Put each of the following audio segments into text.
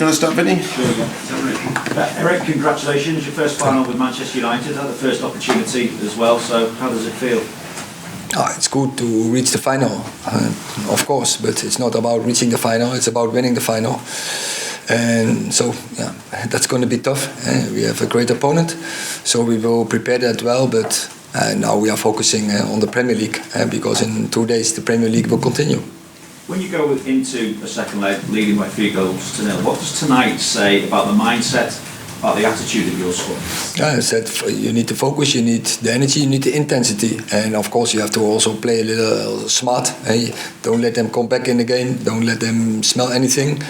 you want to start, Vinny? Sure, Erik, congratulations. Your first final with Manchester United. Had the first opportunity as well. So how does it feel? It's good to reach the final, of course, but it's not about reaching the final, it's about winning the final. And so, yeah, that's going to be tough. We have a great opponent, so we will prepare that well, but now we are focusing on the Premier League, because in 2 days the Premier League will continue. When you go into a second leg leading by 3-0, what does tonight say about the mindset, about the attitude of your squad? I said you need to focus, you need the energy, you need the intensity, and of course you have to also play a little smart. Don't let them come back in the game, don't let them smell anything,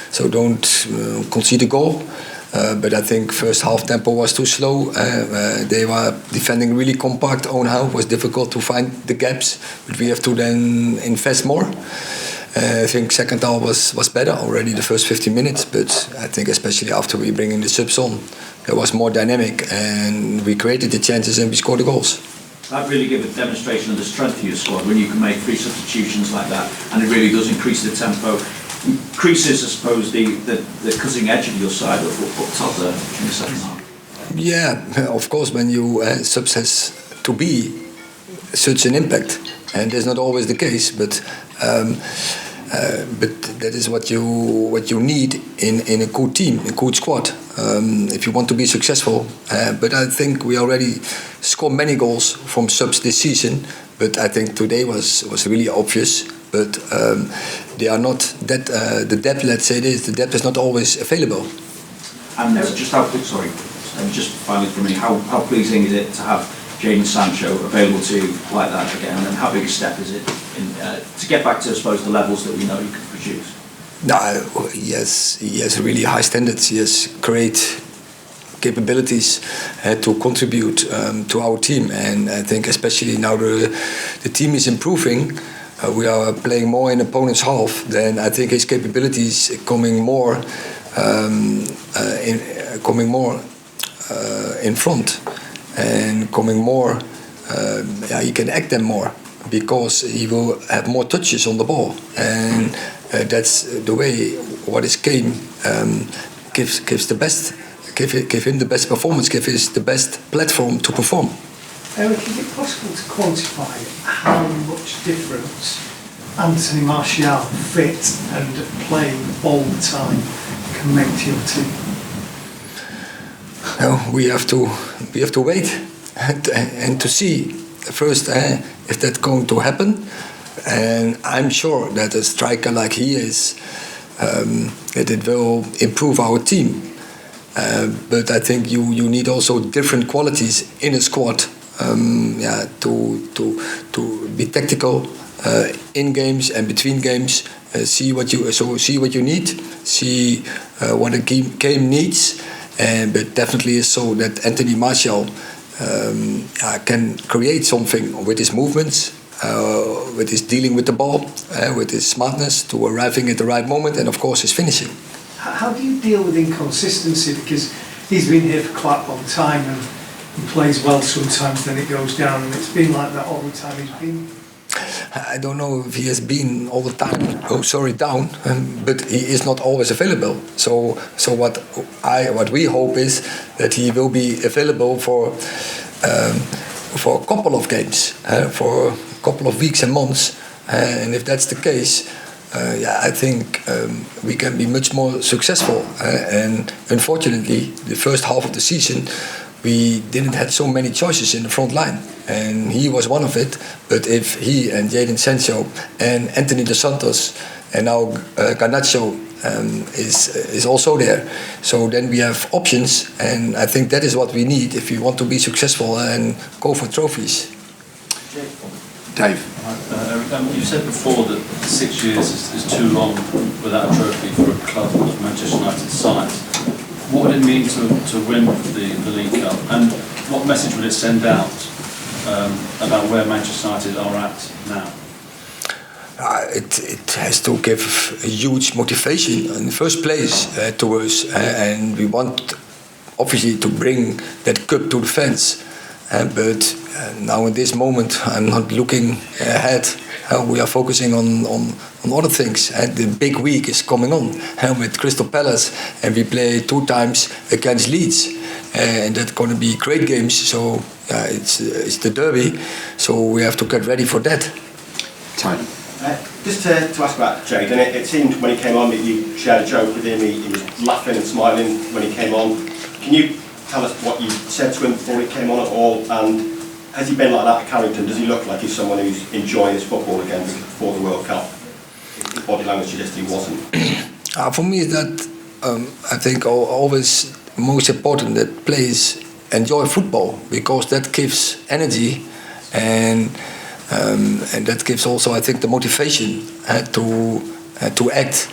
so don't concede a goal. But I think first half tempo was too slow. They were defending really compact. Own half was difficult to find the gaps, but we have to then invest more. I think second half was better already the first 15 minutes, but I think especially after we bring in the subs on, it was more dynamic and we created the chances and we scored the goals. That really gives a demonstration of the strength of your squad when you can make 3 substitutions like that, and it really does increase the tempo, increases, I suppose, the cutting edge of your side of what's up there in the second half. Yeah, of course, when you subs has to be such an impact, and that's not always the case, but that is what you need in a good team, a good squad, if you want to be successful. But I think we already scored many goals from subs this season, but I think today was really obvious. But they are not that the depth. Let's say this: the depth is not always available. And just just finally for me, how pleasing is it to have Jadon Sancho available to you like that again, and how big a step is it to get back to, I suppose, the levels that we know you can produce? No, he has really high standards. He has great capabilities to contribute to our team, and I think especially now the team is improving. We are playing more in opponent's half. Then I think his capabilities coming more in front. And coming more, he can act them more because he will have more touches on the ball, and that's the way what his game gives the best, give him the best performance, give his the best platform to perform. Erik, is it possible to quantify how much difference Anthony Martial, fit and playing all the time, can make to your team? We have to wait and to see first if that's going to happen. And I'm sure that a striker like he is, that it will improve our team. But I think you need also different qualities in a squad. To be tactical in games and between games. See what you need. See what a game needs. But definitely is so that Anthony Martial can create something with his movements, with his dealing with the ball, with his smartness to arriving at the right moment, and of course his finishing. How do you deal with inconsistency? Because he's been here for quite a long time and he plays well sometimes, then it goes down, and it's been like that all the time he's been. I don't know if he has been all the time down, but he is not always available. So what we hope is that he will be available for a couple of games, for a couple of weeks and months, and if that's the case, I think we can be much more successful. And unfortunately, the first half of the season, we didn't have so many choices in the front line, and he was one of it. But if he and Jadon Sancho and Anthony Dos Santos and now Garnacho is also there, so then we have options, and I think that is what we need if we want to be successful and go for trophies. Dave. You said before that 6 years is too long without a trophy for a club of Manchester United's size. What would it mean to win the League Cup, and what message would it send out about where Manchester United are at now? It has to give a huge motivation in the first place to us, and we want obviously to bring that cup to the fans. But now in this moment, I'm not looking ahead We are focusing on other things. And the big week is coming on with Crystal Palace, and we play 2 times against Leeds, and that's going to be great games. So it's the derby, so we have to get ready for that. Time. Just to ask about Jadon, it seemed when he came on that you shared a joke with him, he was laughing and smiling when he came on. Can you tell us what you said to him before he came on at all, and has he been like that at Carrington? Does he look like he's someone who's enjoying his football again before the World Cup? His body language suggests he wasn't. For me, that I think always most important that players enjoy football, because that gives energy and that gives also, I think, the motivation to act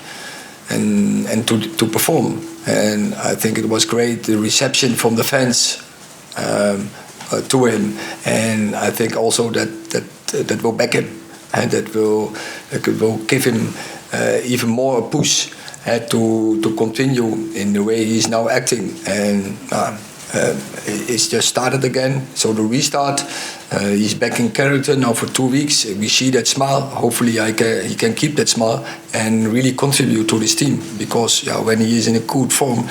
and to perform. And I think it was great, the reception from the fans to him, and I think also that will back him, and that will give him even more a push to continue in the way he's now acting. And it's just started again, so the restart. He's back in character now for 2 weeks. We see that smile. Hopefully he can keep that smile and really contribute to this team, because when he is in a good form,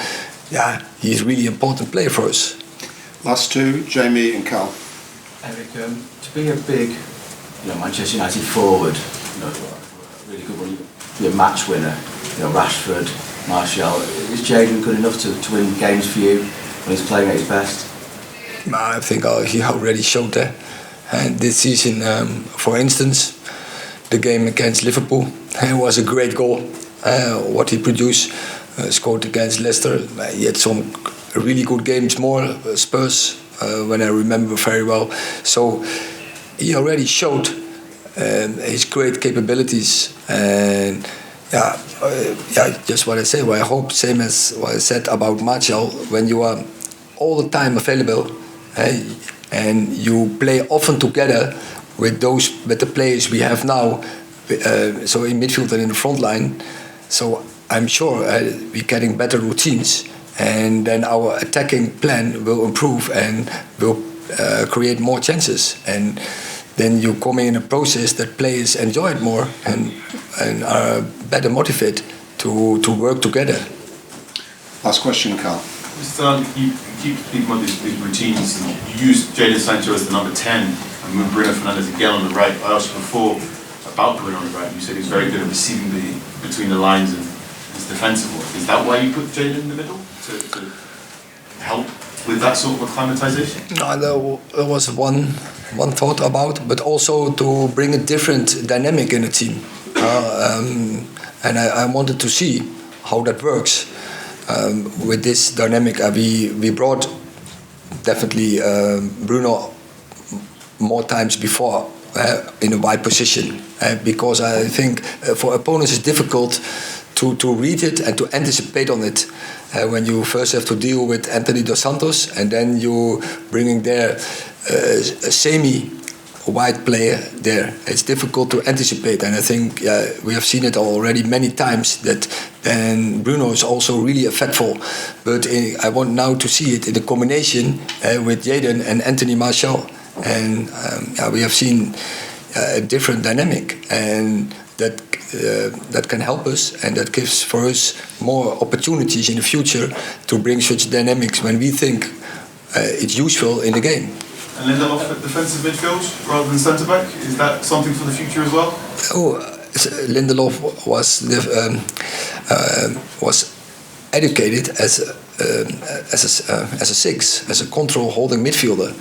he's really important player for us. Last 2, Jamie and Carl. Erik, to be a big Manchester United forward, really good one, be a match winner, Rashford, Martial, is Jadon good enough to win games for you when he's playing at his best? I think he already showed that. And this season, for instance, the game against Liverpool, it was a great goal. What he produced, scored against Leicester. He had some really good games more, Spurs, when I remember very well. So he already showed his great capabilities. And just what I say. Well, I hope, same as what I said about Martial, when you are all the time available, and you play often together with the players we have now, so in midfield and in the front line. So I'm sure we're getting better routines, and then our attacking plan will improve and will create more chances. And then you come in a process that players enjoy it more and are better motivated to work together. Last question, Carl. You keep speaking about these routines, and you use Jadon Sancho as the number 10 and Bruno Fernandes again on the right. I asked you before about Bruno on the right. You said he was very good at receiving between the lines and his defensive work. Is that why you put Jadon in the middle, to help with that sort of acclimatization? No, there was one thought about, but also to bring a different dynamic in the team. And I wanted to see how that works. With this dynamic, we brought definitely Bruno more times before in a wide position, because I think for opponents it's difficult to read it and to anticipate on it. When you first have to deal with Anthony Dos Santos, and then you bringing there a semi-wide player there, it's difficult to anticipate. And I think we have seen it already many times that then Bruno is also really effective. But I want now to see it in the combination with Jadon and Anthony Martial, and we have seen a different dynamic, and that can help us, and that gives for us more opportunities in the future to bring such dynamics when we think it's useful in the game. And Lindelof at defensive midfield rather than centre back, is that something for the future as well? Lindelof was educated as a 6, as a control holding midfielder,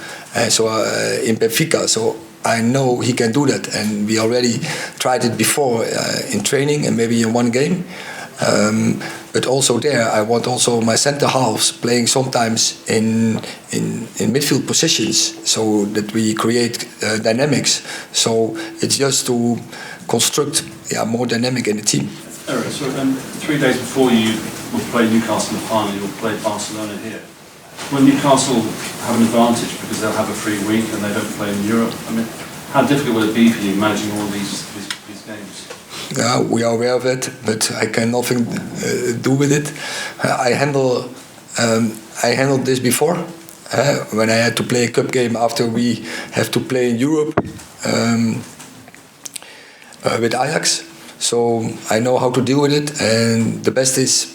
in Benfica. So I know he can do that, and we already tried it before in training and maybe in one game. But also there, I want also my centre halves playing sometimes in midfield positions, so that we create dynamics. So it's just to construct more dynamic in the team. Erik, so 3 days before you will play Newcastle in the final, you'll play Barcelona here. Will Newcastle have an advantage because they'll have a free week and they don't play in Europe? I mean, how difficult will it be for you managing all these games? We are aware of it, but I can nothing do with it. I handled this before when I had to play a cup game after we have to play in Europe. with Ajax. So I know how to deal with it, and the best is,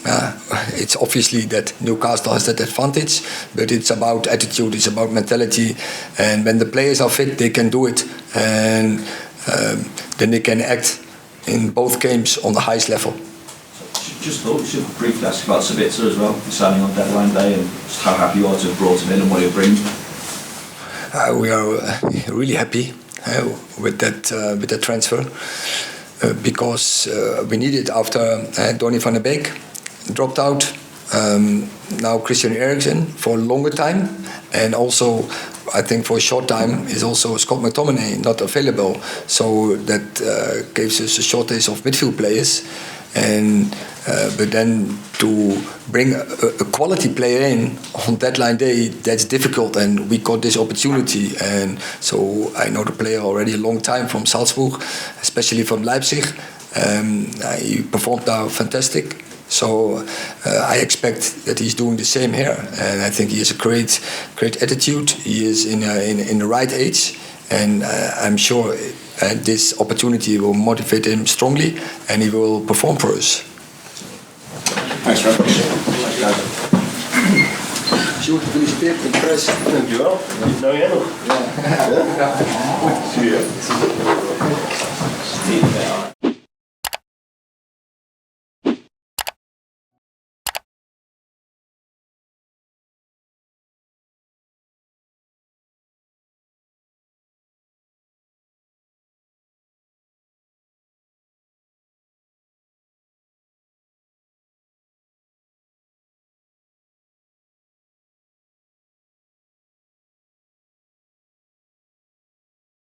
it's obviously that Newcastle has that advantage, but it's about attitude, it's about mentality, and when the players are fit, they can do it, and then they can act in both games on the highest level. Just thought we should briefly ask about Sabitzer as well, signing on deadline day, and just how happy you are to have brought him in and what he'll bring. We are really happy with that transfer. Because we need it after Donny van der Beek dropped out. Now Christian Eriksen for a longer time, and also I think for a short time is also Scott McTominay not available. So that gives us a shortage of midfield players. And but then to bring a quality player in on deadline day, that's difficult, and we got this opportunity. And so I know the player already a long time from Salzburg, especially from Leipzig. He performed now fantastic. So I expect that he's doing the same here, and I think he has a great attitude. He is in the right age, and I'm sure this opportunity will motivate him strongly, and he will perform for us. Thanks very much. Sjoerd, gefeliciteerd met de prijs. Dankjewel. Nou jij nog? Ja. Zie je.